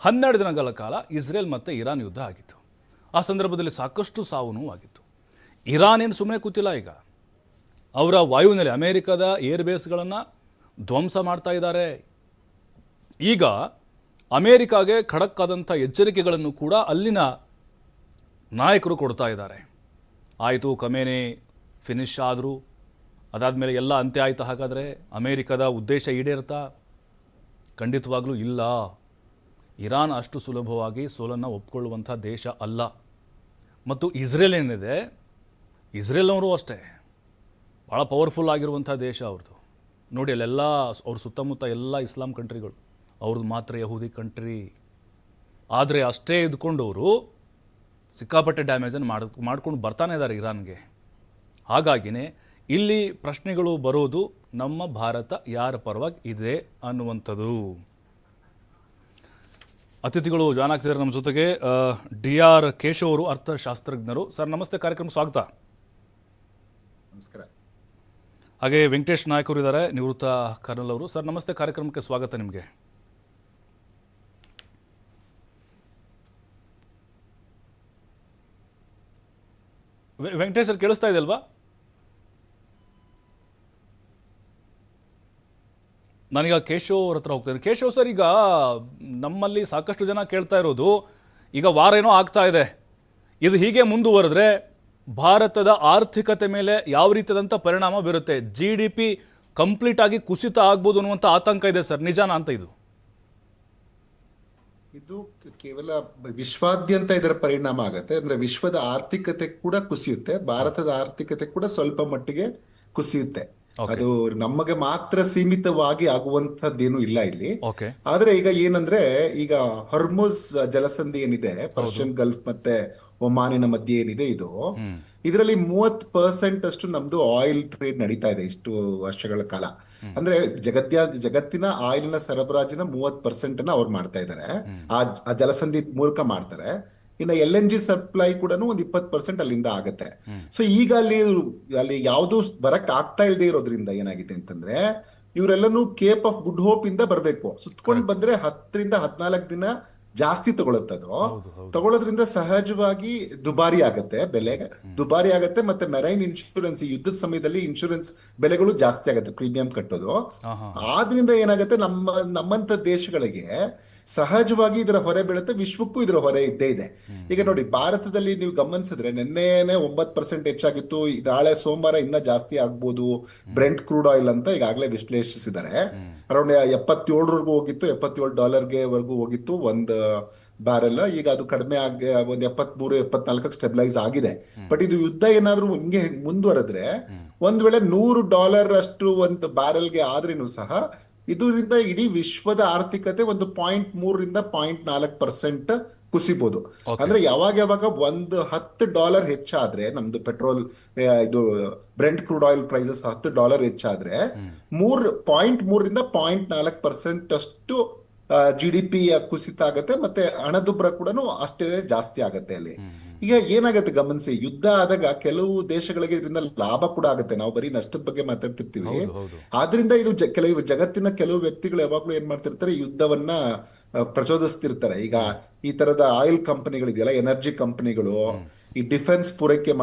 12 ದಿನಗಳ ಕಾಲ ಇಸ್ರೇಲ್ ಮತ್ತು ಇರಾನ್ ಯುದ್ಧ ಆಗಿತ್ತು. ಆ ಸಂದರ್ಭದಲ್ಲಿ ಸಾಕಷ್ಟು ಸಾವು ನೋವು ಆಗಿತ್ತು. ಇರಾನ್ ಏನು ಸುಮ್ಮನೆ ಕೂತಿಲ್ಲ. ಈಗ ಅವರ ವಾಯುನೆಲೆ ಅಮೇರಿಕದ ಏರ್ಬೇಸ್ಗಳನ್ನು ಧ್ವಂಸ ಮಾಡ್ತಾ ಇದ್ದಾರೆ. ಈಗ ಅಮೇರಿಕಾಗೆ ಖಡಕ್ ಆದಂಥ ಎಚ್ಚರಿಕೆಗಳನ್ನು ಕೂಡ ಅಲ್ಲಿನ ನಾಯಕರು ಕೊಡ್ತಾ ಇದ್ದಾರೆ. ಆಯಿತು, ಖಮೇನಿ ಫಿನಿಶ್ ಆದರು, ಅದಾದಮೇಲೆ ಎಲ್ಲ ಅಂತ್ಯ ಆಯಿತು, ಹಾಗಾದರೆ ಅಮೇರಿಕದ ಉದ್ದೇಶ ಈಡೇರ್ತಾ? ಖಂಡಿತವಾಗ್ಲೂ ಇಲ್ಲ. ಇರಾನ್ ಅಷ್ಟು ಸುಲಭವಾಗಿ ಸೋಲನ್ನು ಒಪ್ಕೊಳ್ಳುವಂಥ ದೇಶ ಅಲ್ಲ. ಮತ್ತು ಇಸ್ರೇಲ್ ಏನಿದೆ, ಇಸ್ರೇಲ್ನವರು ಅಷ್ಟೇ ಭಾಳ ಪವರ್ಫುಲ್ ಆಗಿರುವಂಥ ದೇಶ ಅವ್ರದ್ದು. ನೋಡಿ, ಅಲ್ಲೆಲ್ಲ ಅವ್ರ ಸುತ್ತಮುತ್ತ ಎಲ್ಲ ಇಸ್ಲಾಂ ಕಂಟ್ರಿಗಳು, ಅವ್ರದ್ದು ಮಾತ್ರ ಯಹೂದಿ ಕಂಟ್ರಿ. ಆದರೆ ಅಷ್ಟೇ ಇದ್ಕೊಂಡವರು ಸಿಕ್ಕಾಪಟ್ಟೆ ಡ್ಯಾಮೇಜನ್ನು ಮಾಡ್ಕೊಂಡು ಬರ್ತಾನೆ ಇದ್ದಾರೆ ಇರಾನ್ಗೆ. ಹಾಗಾಗಿನೇ ಇಲ್ಲಿ ಪ್ರಶ್ನೆಗಳು ಬರೋದು, ನಮ್ಮ ಭಾರತ ಯಾರ ಪರವಾಗಿ ಇದೆ ಅನ್ನುವಂಥದ್ದು. ಅತಿಥಿಗಳು ಜಾಯ್ನ್ ಆಗ್ತಿದ್ದಾರೆ ನಮ್ಮ ಜೊತೆಗೆ. DR ಕೇಶವ್ ಅವರು, ಅರ್ಥಶಾಸ್ತ್ರಜ್ಞರು. ಸರ್ ನಮಸ್ತೆ, ಕಾರ್ಯಕ್ರಮಕ್ಕೆ ಸ್ವಾಗತ. ನಮಸ್ಕಾರ. ಹಾಗೆ ವೆಂಕಟೇಶ್ ನಾಯಕ್ ಅವರು ಇದ್ದಾರೆ, ನಿವೃತ್ತ ಕರ್ನಲ್ ಅವರು. ಸರ್ ನಮಸ್ತೆ, ಕಾರ್ಯಕ್ರಮಕ್ಕೆ ಸ್ವಾಗತ ನಿಮಗೆ. ವೆಂಕಟೇಶ್ ಸರ್ ಕೇಳಿಸ್ತಾ ಇದೆ ಅಲ್ವಾ? ನಾನೀಗ ಕೇಶವ್ ಅವ್ರ ಹತ್ರ ಹೋಗ್ತೇನೆ. ಕೇಶವ್ ಸರ್, ಈಗ ನಮ್ಮಲ್ಲಿ ಸಾಕಷ್ಟು ಜನ ಕೇಳ್ತಾ ಇರೋದು, ಈಗ ವಾರ ಏನೋ ಆಗ್ತಾ ಇದೆ, ಇದು ಹೀಗೆ ಮುಂದುವರೆದ್ರೆ ಭಾರತದ ಆರ್ಥಿಕತೆ ಮೇಲೆ ಯಾವ ರೀತಿಯಾದಂಥ ಪರಿಣಾಮ ಬೀರುತ್ತೆ? GDP ಕಂಪ್ಲೀಟ್ ಆಗಿ ಕುಸಿತ ಆಗ್ಬೋದು ಅನ್ನುವಂಥ ಆತಂಕ ಇದೆ ಸರ್, ನಿಜಾನ ಅಂತ? ಇದು ಕೇವಲ ವಿಶ್ವಾದ್ಯಂತ ಇದರ ಪರಿಣಾಮ ಆಗತ್ತೆ. ಅಂದ್ರೆ ವಿಶ್ವದ ಆರ್ಥಿಕತೆ ಕೂಡ ಕುಸಿಯುತ್ತೆ, ಭಾರತದ ಆರ್ಥಿಕತೆ ಕೂಡ ಸ್ವಲ್ಪ ಮಟ್ಟಿಗೆ ಕುಸಿಯುತ್ತೆ. ಅದು ನಮಗೆ ಮಾತ್ರ ಸೀಮಿತವಾಗಿ ಆಗುವಂತದ್ದೇನು ಇಲ್ಲ ಇಲ್ಲಿ. ಆದ್ರೆ ಈಗ ಏನಂದ್ರೆ, ಈಗ ಹೊರ್ಮುಜ್ ಜಲಸಂಧಿ ಏನಿದೆ, ಪರ್ಷಿಯನ್ ಗಲ್ಫ್ ಮತ್ತೆ ಒಮಾನಿನ ಮಧ್ಯೆ ಏನಿದೆ, ಇದರಲ್ಲಿ 30% ಅಷ್ಟು ನಮ್ದು ಆಯಿಲ್ ಟ್ರೇಡ್ ನಡೀತಾ ಇದೆ ಇಷ್ಟು ವರ್ಷಗಳ ಕಾಲ. ಅಂದ್ರೆ ಜಗತ್ತಿನ ಆಯಿಲ್ ನ ಸರಬರಾಜಿನ 30% ಅವ್ರು ಮಾಡ್ತಾ ಇದ್ದಾರೆ, ಆ ಜಲಸಂಧಿ ಮೂಲಕ ಮಾಡ್ತಾರೆ. ಇನ್ನು LNG ಸಪ್ಲೈ ಕೂಡ ಒಂದು 20% ಅಲ್ಲಿಂದ ಆಗತ್ತೆ. ಸೊ ಈಗ ಅಲ್ಲಿ ಯಾವ್ದು ಬರಕ್ ಆಗ್ತಾ ಇಲ್ಲದೆ ಇರೋದ್ರಿಂದ ಏನಾಗಿದೆ ಅಂತಂದ್ರೆ, ಇವರೆಲ್ಲನೂ ಕೇಪ್ ಆಫ್ ಗುಡ್ ಹೋಪ್ ಇಂದ ಬರ್ಬೇಕು. ಸುತ್ಕೊಂಡ್ ಬಂದ್ರೆ 10 ರಿಂದ 14 ದಿನ ಜಾಸ್ತಿ ತಗೊಳುತ್ತದು. ತಗೊಳ್ಳೋದ್ರಿಂದ ಸಹಜವಾಗಿ ದುಬಾರಿ ಆಗತ್ತೆ, ಬೆಲೆ ದುಬಾರಿ ಆಗತ್ತೆ. ಮತ್ತೆ ಮೆರೈನ್ ಇನ್ಶೂರೆನ್ಸ್, ಈ ಯುದ್ಧದ ಸಮಯದಲ್ಲಿ ಇನ್ಶೂರೆನ್ಸ್ ಬೆಲೆಗಳು ಜಾಸ್ತಿ ಆಗತ್ತೆ, ಪ್ರೀಮಿಯಂ ಕಟ್ಟೋದು. ಆದ್ರಿಂದ ಏನಾಗುತ್ತೆ, ನಮ್ಮಂತ ದೇಶಗಳಿಗೆ ಸಹಜವಾಗಿ ಇದರ ಹೊರೆ ಬೀಳುತ್ತೆ, ವಿಶ್ವಕ್ಕೂ ಇದರ ಹೊರೆ ಇದ್ದೇ ಇದೆ. ಈಗ ನೋಡಿ, ಭಾರತದಲ್ಲಿ ನೀವು ಗಮನಿಸಿದ್ರೆ ನಿನ್ನೆನೆ 9% ಹೆಚ್ಚಾಗಿತ್ತು, ನಾಳೆ ಸೋಮವಾರ ಇನ್ನ ಜಾಸ್ತಿ ಆಗ್ಬೋದು. ಬ್ರೆಂಟ್ ಕ್ರೂಡ್ ಆಯಿಲ್ ಅಂತ ಈಗಾಗಲೇ ವಿಶ್ಲೇಷಿಸಿದ್ದಾರೆ. ಅರೌಂಡ್ 77 ಹೋಗಿತ್ತು, $77 ವರೆಗೂ ಹೋಗಿತ್ತು ಒಂದು ಬ್ಯಾರೆಲ್. ಈಗ ಅದು ಕಡಿಮೆ ಆಗಿ ಒಂದು 73-74 ಸ್ಟೆಬಿಲೈಸ್ ಆಗಿದೆ. ಬಟ್ ಇದು ಯುದ್ಧ ಏನಾದ್ರೂ ಹಿಂಗೆ ಮುಂದುವರೆದ್ರೆ, ಒಂದ್ ವೇಳೆ $100 ಅಷ್ಟು ಒಂದು ಬ್ಯಾರೆಲ್ಗೆ ಆದ್ರೂ ಸಹ ಇದರಿಂದ ಇಡೀ ವಿಶ್ವದ ಆರ್ಥಿಕತೆ ಒಂದು 0.3 ರಿಂದ 0.4% ಕುಸಿಬಹುದು. ಅಂದ್ರೆ ಯಾವಾಗ ಒಂದು $10 ಹೆಚ್ಚಾದ್ರೆ, ನಮ್ದು ಪೆಟ್ರೋಲ್ ಇದು ಬ್ರೆಂಟ್ ಕ್ರೂಡ್ ಆಯಿಲ್ ಪ್ರೈಸಸ್ $10 ಹೆಚ್ಚಾದ್ರೆ 0.3 ರಿಂದ 0.4% ಅಷ್ಟು GDP ಕುಸಿತ ಆಗತ್ತೆ. ಮತ್ತೆ ಹಣದುಬ್ಬರ ಕೂಡ ಅಷ್ಟೇ ಜಾಸ್ತಿ ಆಗತ್ತೆ ಅಲ್ಲಿ. ಈಗ ಏನಾಗತ್ತೆ ಗಮನಿಸಿ, ಯುದ್ಧ ಆದಾಗ ಕೆಲವು ದೇಶಗಳಿಗೆ ಇದರಿಂದ ಲಾಭ ಕೂಡ ಆಗುತ್ತೆ. ನಾವು ಬರೀ ನಷ್ಟದ ಬಗ್ಗೆ ಮಾತಾಡ್ತಿರ್ತೀವಿ. ಆದ್ರಿಂದ ಇದು ಜಗತ್ತಿನ ಕೆಲವು ವ್ಯಕ್ತಿಗಳು ಯಾವಾಗ್ಲೂ ಏನ್ ಮಾಡ್ತಿರ್ತಾರೆ, ಯುದ್ಧವನ್ನ ಪ್ರಚೋದಿಸ್ತಿರ್ತಾರೆ. ಈಗ ಈ ತರದ ಆಯಿಲ್ ಕಂಪನಿಗಳಿದೆಯಲ್ಲ, ಎನರ್ಜಿ ಕಂಪನಿಗಳು, ಈ ಡಿಫೆನ್ಸ್ ಪೂರೈಕೆ ಮಾಡ್ತಾರೆ